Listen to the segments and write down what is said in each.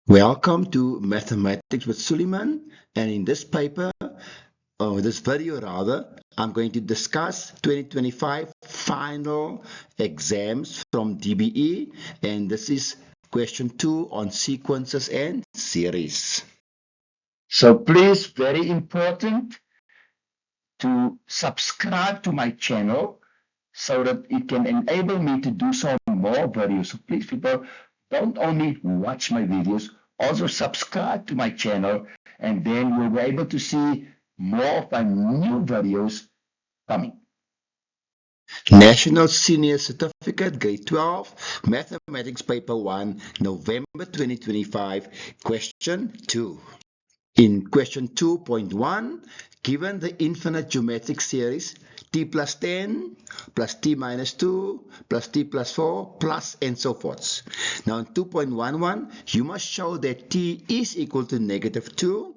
Welcome to Mathematics with Suleiman, and in this paper, or this video rather, I'm going to discuss 2025 final exams from DBE, and this is question 2 on sequences and series. So please, very important to subscribe to my channel so that it can enable me to do some more videos. So please, people, don't only watch my videos, also subscribe to my channel, and then you'll be able to see more of my new videos coming. National Senior Certificate, Grade 12, Mathematics Paper 1, November 2025, Question 2. In question 2.1, given the infinite geometric series t plus 10 plus t minus 2 plus t plus 4 plus and so forth. Now in 2.11, you must show that t is equal to negative 2.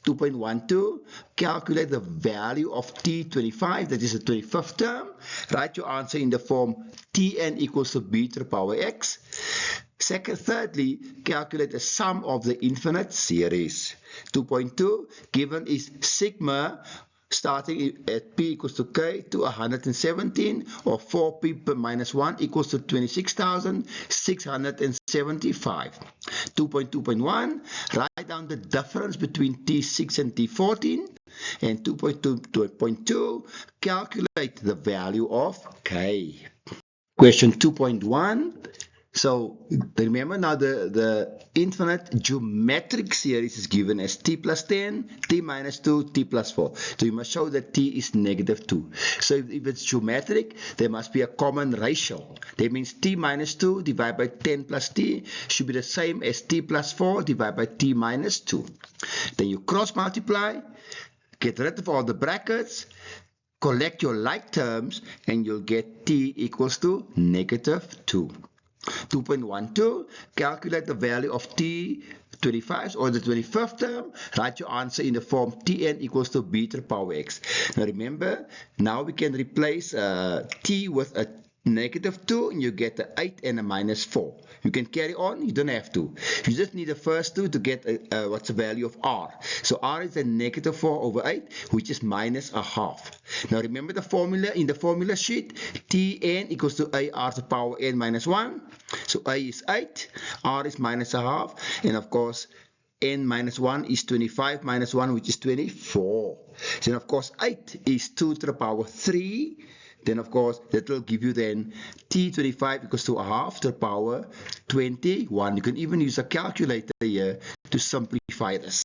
2.12, calculate the value of t25, that is the 25th term. Write your answer in the form tn equals to b to the power x. Thirdly, calculate the sum of the infinite series. 2.2, given is sigma starting at p equals to k to 117, or 4p minus 1 equals to 26,675. 2.2.1, write down the difference between T6 and T14. And 2.2.2, calculate the value of k. Question 2.1. So remember now the infinite geometric series is given as t plus 10, t minus 2, t plus 4. So you must show that t is negative 2. So if it's geometric, there must be a common ratio. That means t minus 2 divided by 10 plus t should be the same as t plus 4 divided by t minus 2. Then you cross multiply, get rid of all the brackets, collect your like terms, and you'll get t equals to negative 2. 2.12, calculate the value of t25 or the 25th term. Write your answer in the form tn equals to b to the power x. Now remember, now we can replace t with a negative 2 and you get the 8 and a minus 4. You can carry on, you don't have to. You just need the first two to get what's the value of r. So r is a negative 4 over 8, which is minus a half. Now remember the formula in the formula sheet, tn equals to ar to the power n minus 1. So a is 8, r is minus a half, and of course n minus 1 is 25 minus 1, which is 24. Then of course 8 is 2 to the power 3. Then of course that will give you then t25 equals to a half to the power 21. You can even use a calculator here to simplify this.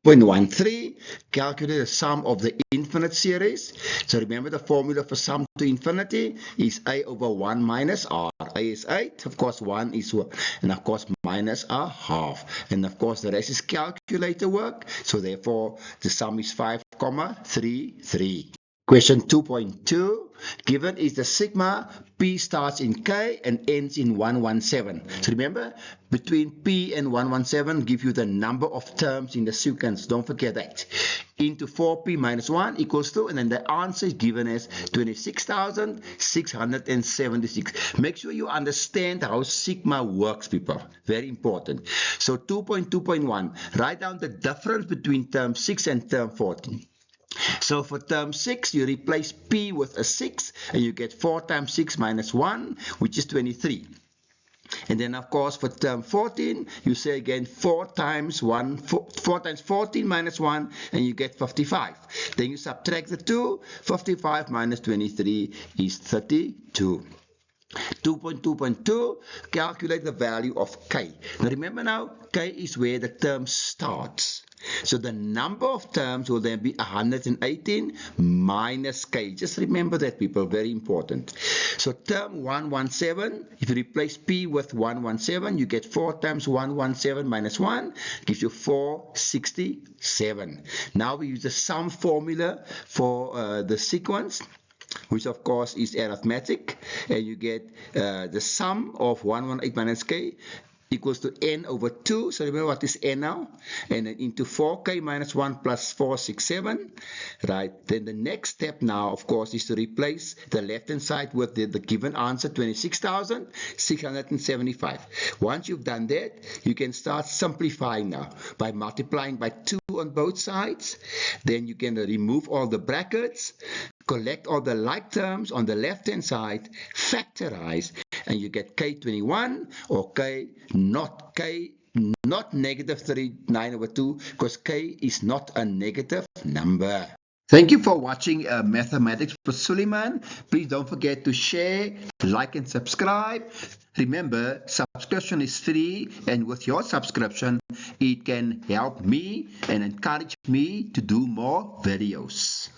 0.13, calculate the sum of the infinite series. So remember the formula for sum to infinity is a over 1 minus r. A is 8, of course 1 is 1, and of course minus a half. And of course the rest is calculator work, so therefore the sum is 5,33. Question 2.2, given is the sigma p starts in k and ends in 117. So remember, between p and 117 give you the number of terms in the sequence. Don't forget that. Into 4p minus 1 equals to, and then the answer is given as 26,676. Make sure you understand how sigma works, people. Very important. So 2.2.1, write down the difference between term 6 and term 14. So for term 6, you replace p with a 6, and you get 4 times 6 minus 1, which is 23. And then, of course, for term 14, you say again 4 times 14 minus 1, and you get 55. Then you subtract the 2. 55 minus 23 is 32. 2.2.2, calculate the value of k. Now remember now, k is where the term starts. So the number of terms will then be 118 minus k. Just remember that, people, very important. So term 117, if you replace p with 117, you get 4 times 117 minus 1, gives you 467. Now we use the sum formula for the sequence, which of course is arithmetic, and you get the sum of 118 minus k equals to n over 2. So remember what is n now? And then into 4k minus 1 plus 467. Right. Then the next step now, of course, is to replace the left-hand side with the given answer, 26,675. Once you've done that, you can start simplifying now by multiplying by 2 on both sides. Then you can remove all the brackets, collect all the like terms on the left-hand side, factorize, and you get k21 or k not negative 39 over 2, because k is not a negative number. Thank you for watching Mathematics with Suleiman. Please don't forget to share, like, and subscribe. Remember, subscription is free, and with your subscription, it can help me and encourage me to do more videos.